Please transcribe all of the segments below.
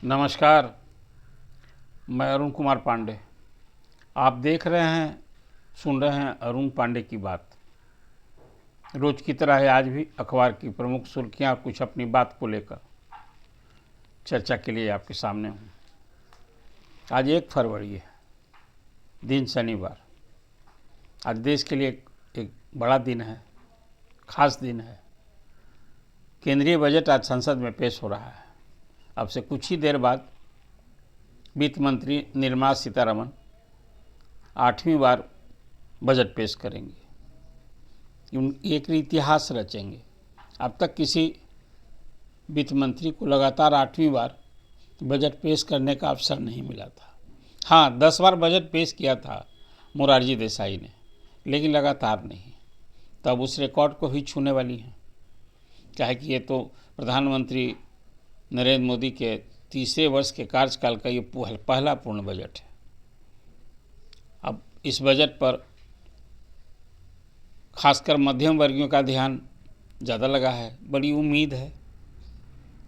नमस्कार। मैं अरुण कुमार पांडे। आप देख रहे हैं, सुन रहे हैं अरुण पांडे की बात। रोज की तरह है, आज भी अखबार की प्रमुख सुर्खियां कुछ अपनी बात को लेकर चर्चा के लिए आपके सामने हूँ। आज 1 फरवरी है, दिन शनिवार। आज देश के लिए एक बड़ा दिन है, खास दिन है। केंद्रीय बजट आज संसद में पेश हो रहा है। अब से कुछ ही देर बाद वित्त मंत्री निर्मला सीतारमण 8वीं बार बजट पेश करेंगे। एक इतिहास रचेंगे। अब तक किसी वित्त मंत्री को लगातार 8वीं बार बजट पेश करने का अवसर नहीं मिला था। हाँ, 10 बार बजट पेश किया था मोरारजी देसाई ने, लेकिन लगातार नहीं। तब उस रिकॉर्ड को भी छूने वाली हैं। क्या है कि ये तो प्रधानमंत्री नरेंद्र मोदी के तीसरे वर्ष के कार्यकाल का ये पहला पूर्ण बजट है। अब इस बजट पर खासकर मध्यम वर्गियों का ध्यान ज़्यादा लगा है। बड़ी उम्मीद है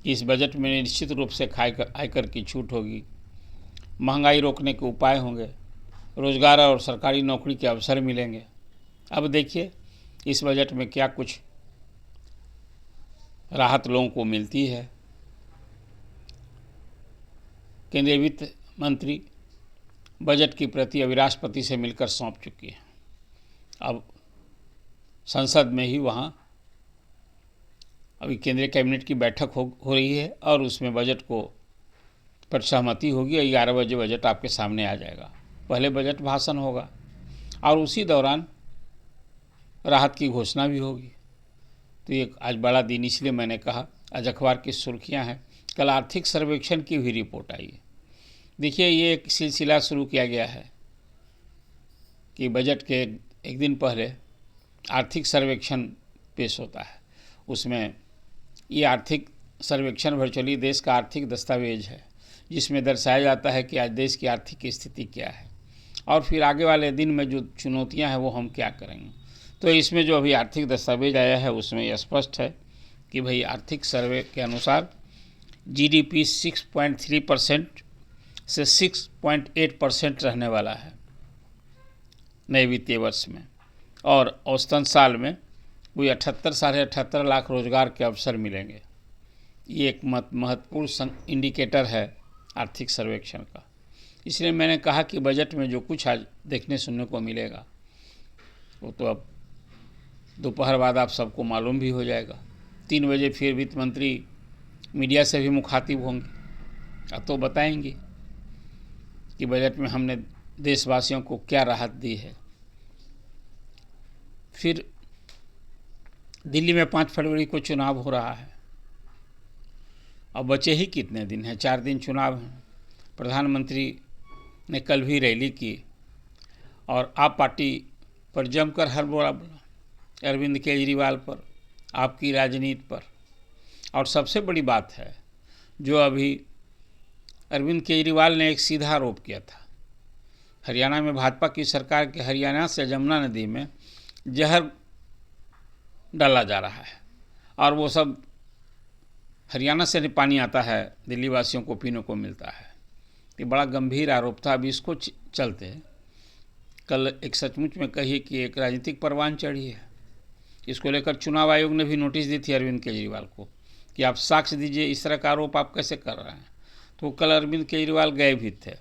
कि इस बजट में निश्चित रूप से आयकर की छूट होगी, महंगाई रोकने के उपाय होंगे, रोजगार और सरकारी नौकरी के अवसर मिलेंगे। अब देखिए इस बजट में क्या कुछ राहत लोगों को मिलती है। केंद्रीय वित्त मंत्री बजट की प्रति अभी राष्ट्रपति से मिलकर सौंप चुकी है। अब संसद में ही वहाँ अभी केंद्रीय कैबिनेट की बैठक हो रही है और उसमें बजट को पर सहमति होगी। 11 बजे बजट आपके सामने आ जाएगा। पहले बजट भाषण होगा और उसी दौरान राहत की घोषणा भी होगी। तो ये आज बड़ा दिन, इसलिए मैंने कहा आज अखबार की सुर्खियां हैं। कल आर्थिक सर्वेक्षण की भी रिपोर्ट आई है। देखिए, ये एक सिलसिला शुरू किया गया है कि बजट के एक दिन पहले आर्थिक सर्वेक्षण पेश होता है। उसमें ये आर्थिक सर्वेक्षण वर्चुअली देश का आर्थिक दस्तावेज है, जिसमें दर्शाया जाता है कि आज देश की आर्थिक स्थिति क्या है और फिर आगे वाले दिन में जो चुनौतियां हैं वो हम क्या करेंगे। तो इसमें जो अभी आर्थिक दस्तावेज आया है उसमें यह स्पष्ट है कि भाई आर्थिक सर्वे के अनुसार जीडीपी 6.3% से 6.8% रहने वाला है नए वित्तीय वर्ष में, और औसतन साल में कोई 78-78.5 लाख रोजगार के अवसर मिलेंगे। ये एक महत्वपूर्ण इंडिकेटर है आर्थिक सर्वेक्षण का। इसलिए मैंने कहा कि बजट में जो कुछ आज देखने सुनने को मिलेगा वो तो अब दोपहर बाद आप सबको मालूम भी हो जाएगा। 3 बजे फिर वित्त मंत्री मीडिया से भी मुखातिब होंगे। अब तो बताएंगे कि बजट में हमने देशवासियों को क्या राहत दी है। फिर दिल्ली में 5 फरवरी को चुनाव हो रहा है। अब बचे ही कितने दिन हैं, 4 दिन चुनाव हैं। प्रधानमंत्री ने कल भी रैली की और आप पार्टी पर जमकर हर बोला अरविंद केजरीवाल पर, आपकी राजनीति पर। और सबसे बड़ी बात है जो अभी अरविंद केजरीवाल ने एक सीधा आरोप किया था। हरियाणा में भाजपा की सरकार के हरियाणा से यमुना नदी में जहर डाला जा रहा है और वो सब हरियाणा से पानी आता है, दिल्ली वासियों को पीने को मिलता है। ये बड़ा गंभीर आरोप था। अभी इसको चलते कल एक सचमुच में कहिए कि एक राजनीतिक परवान चढ़ी है। इसको लेकर चुनाव आयोग ने भी नोटिस दी थी अरविंद केजरीवाल को कि आप साक्ष्य दीजिए, इस तरह का आरोप आप कैसे कर रहे हैं। तो कल अरविंद केजरीवाल गए भी थे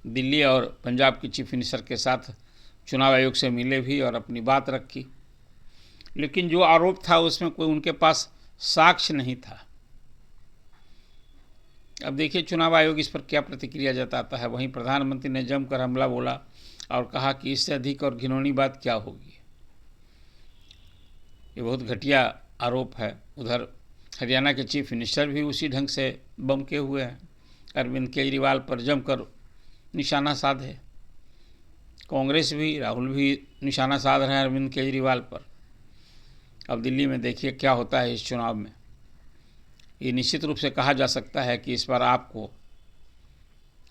दिल्ली और पंजाब की चीफ मिनिस्टर के साथ, चुनाव आयोग से मिले भी और अपनी बात रखी। लेकिन जो आरोप था उसमें कोई उनके पास साक्ष्य नहीं था। अब देखिए चुनाव आयोग इस पर क्या प्रतिक्रिया जताता है। वहीं प्रधानमंत्री ने जमकर हमला बोला और कहा कि इससे अधिक और घिनौनी बात क्या होगी। ये बहुत घटिया आरोप है। उधर हरियाणा के चीफ मिनिस्टर भी उसी ढंग से बमके हुए हैं, अरविंद केजरीवाल पर जमकर निशाना साधे। कांग्रेस भी, राहुल भी निशाना साध रहे हैं अरविंद केजरीवाल पर। अब दिल्ली में देखिए क्या होता है इस चुनाव में। ये निश्चित रूप से कहा जा सकता है कि इस बार आपको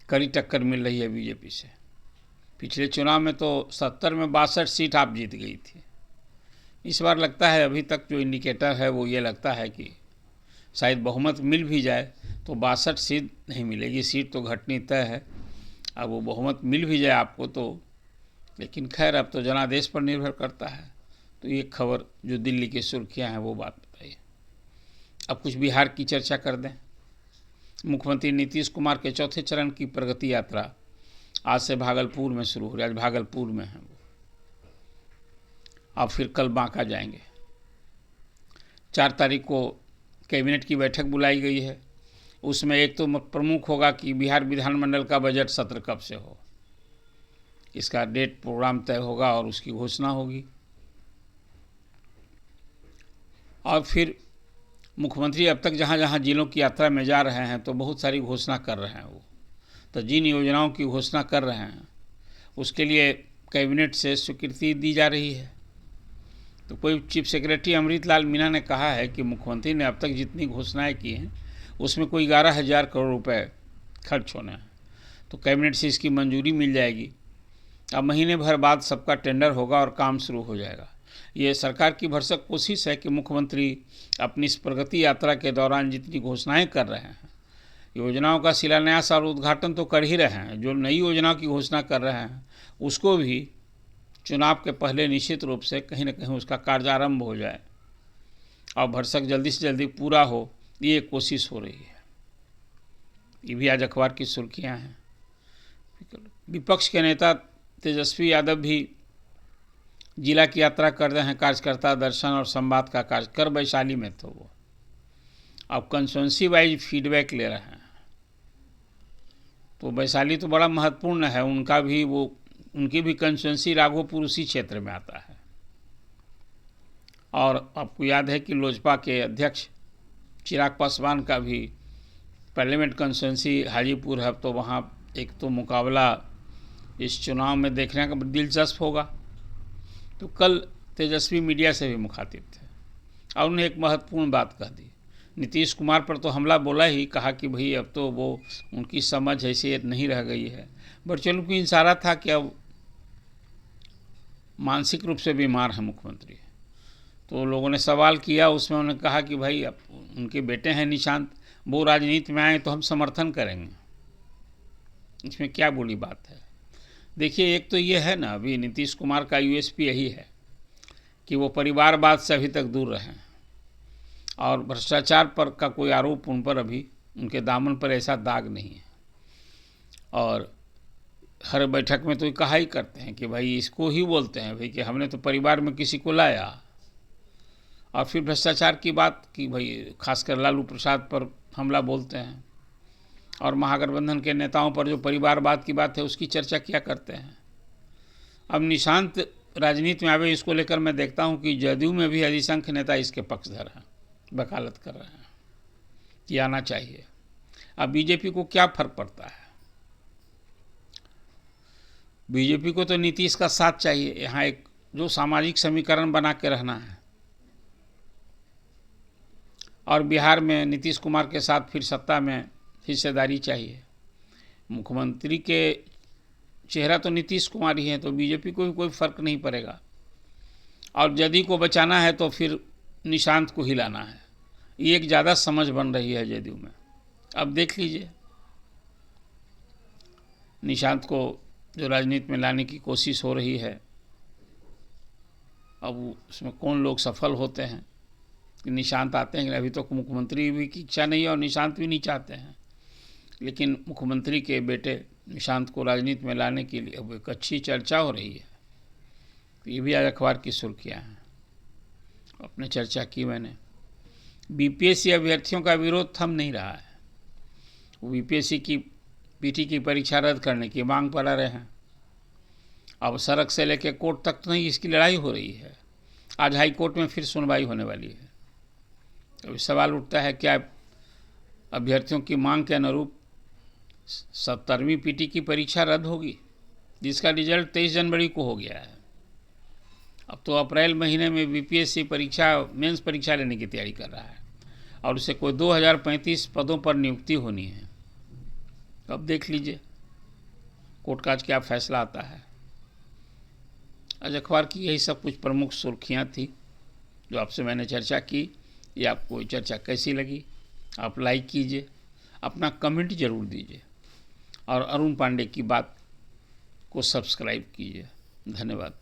कड़ी टक्कर मिल रही है बीजेपी से। पिछले चुनाव में तो 70 में 62 सीट आप जीत गई थी। इस बार लगता है, अभी तक जो इंडिकेटर है वो ये लगता है कि शायद बहुमत मिल भी जाए तो 62 सीट नहीं मिलेगी, सीट तो घटनी तय है। अब वो बहुमत मिल भी जाए आपको तो, लेकिन खैर अब तो जनादेश पर निर्भर करता है। तो ये खबर जो दिल्ली की सुर्खियां हैं वो बात बताइए। अब कुछ बिहार की चर्चा कर दें। मुख्यमंत्री नीतीश कुमार के चौथे चरण की प्रगति यात्रा आज से भागलपुर में शुरू हो रही है। आज भागलपुर में है वो, अब फिर कल बांका जाएंगे। 4 तारीख को कैबिनेट की बैठक बुलाई गई है। उसमें एक तो प्रमुख होगा कि बिहार विधानमंडल का बजट सत्र कब से हो, इसका डेट प्रोग्राम तय होगा और उसकी घोषणा होगी। और फिर मुख्यमंत्री अब तक जहाँ जहाँ जिलों की यात्रा में जा रहे हैं तो बहुत सारी घोषणा कर रहे हैं। वो तो जिन योजनाओं की घोषणा कर रहे हैं उसके लिए कैबिनेट से स्वीकृति दी जा रही है। तो कोई चीफ सेक्रेटरी अमृत लाल मीना ने कहा है कि मुख्यमंत्री ने अब तक जितनी घोषणाएं की हैं उसमें कोई 11,000 करोड़ रुपए खर्च होने हैं। तो कैबिनेट से इसकी मंजूरी मिल जाएगी। अब महीने भर बाद सबका टेंडर होगा और काम शुरू हो जाएगा। ये सरकार की भरसक कोशिश है कि मुख्यमंत्री अपनी इस प्रगति यात्रा के दौरान जितनी घोषणाएं कर रहे हैं, योजनाओं का शिलान्यास और उद्घाटन तो कर ही रहे हैं, जो नई योजनाओं की घोषणा कर रहे हैं उसको भी चुनाव के पहले निश्चित रूप से कहीं न कहीं उसका कार्यारंभ हो जाए और भरसक जल्दी से जल्दी पूरा हो, ये कोशिश हो रही है। ये भी आज अखबार की सुर्खियां हैं। विपक्ष के नेता तेजस्वी यादव भी जिला की यात्रा कर रहे हैं। कार्यकर्ता दर्शन और संवाद का कार्य कर वैशाली में तो वो अब कंस्टिट्यूंसी वाइज फीडबैक ले रहे हैं। तो वैशाली तो बड़ा महत्वपूर्ण है, उनका भी वो उनकी भी कंस्टिट्यूंसी राघोपुर उसी क्षेत्र में आता है। और आपको याद है कि लोजपा के अध्यक्ष चिराग पासवान का भी पार्लियामेंट कंस्टिट्यूंसी हाजीपुर है। तो वहाँ एक तो मुकाबला इस चुनाव में देखने का दिलचस्प होगा। तो कल तेजस्वी मीडिया से भी मुखातिब थे और उन्हें एक महत्वपूर्ण बात कह दी। नीतीश कुमार पर तो हमला बोला ही, कहा कि भाई अब तो वो उनकी समझ ऐसे नहीं रह गई है। बट चलो कि इशारा था कि अब मानसिक रूप से बीमार है मुख्यमंत्री। तो लोगों ने सवाल किया, उसमें उन्होंने कहा कि भाई अब उनके बेटे हैं निशांत, वो राजनीति में आए तो हम समर्थन करेंगे, इसमें क्या बुरी बात है। देखिए, एक तो ये है ना, अभी नीतीश कुमार का यूएसपी यही है कि वो परिवारवाद से अभी तक दूर रहे और भ्रष्टाचार पर का कोई आरोप उन पर अभी उनके दामन पर ऐसा दाग नहीं है। और हर बैठक में तो ये कहा ही करते हैं कि भाई इसको ही बोलते हैं भाई कि हमने तो परिवार में किसी को लाया। और फिर भ्रष्टाचार की बात कि भाई खासकर लालू प्रसाद पर हमला बोलते हैं और महागठबंधन के नेताओं पर जो परिवारवाद की बात है उसकी चर्चा किया करते हैं। अब निशांत राजनीति में आवे, इसको लेकर मैं देखता हूं कि जदयू में भी अधिसंख्य नेता इसके पक्षधर हैं, वकालत कर रहे हैं कि आना चाहिए। अब बीजेपी को क्या फर्क पड़ता है? बीजेपी को तो नीतीश का साथ चाहिए। यहाँ एक जो सामाजिक समीकरण बना के रहना है और बिहार में नीतीश कुमार के साथ फिर सत्ता में हिस्सेदारी चाहिए। मुख्यमंत्री के चेहरा तो नीतीश कुमार ही है, तो बीजेपी को भी कोई फर्क नहीं पड़ेगा। और जदयू को बचाना है तो फिर निशांत को हिलाना है। ये एक ज़्यादा समझ बन रही है जदयू में। अब देख लीजिए, निशांत को जो राजनीति में लाने की कोशिश हो रही है, अब उसमें कौन लोग सफल होते हैं कि निशांत आते हैं। अभी तो मुख्यमंत्री भी की इच्छा नहीं है और निशांत भी नहीं चाहते हैं, लेकिन मुख्यमंत्री के बेटे निशांत को राजनीति में लाने के लिए अब एक अच्छी चर्चा हो रही है। तो ये भी आज अखबार की सुर्खियाँ हैं। अपने चर्चा की मैंने। बीपीएससी अभ्यर्थियों का विरोध थम नहीं रहा है। वो बीपीएससी की पीटी की परीक्षा रद्द करने की मांग पर आ रहे हैं। अब सड़क से लेकर कोर्ट तक तो नहीं, इसकी लड़ाई हो रही है। आज हाई कोर्ट में फिर सुनवाई होने वाली है। अभी सवाल उठता है क्या अभ्यर्थियों की मांग के अनुरूप 70वीं पीटी की परीक्षा रद्द होगी, जिसका रिजल्ट 23 जनवरी को हो गया है। अब तो अप्रैल महीने में बीपीएससी परीक्षा मेंस परीक्षा लेने की तैयारी कर रहा है और उसे कोई 2035 पदों पर नियुक्ति होनी है। अब देख लीजिए कोर्ट का आज क्या फैसला आता है। आज अखबार की यही सब कुछ प्रमुख सुर्खियां थी जो आपसे मैंने चर्चा की। ये आपको चर्चा कैसी लगी आप लाइक कीजिए अपना कमेंट जरूर दीजिए और अरुण पांडे की बात को सब्सक्राइब कीजिए। धन्यवाद।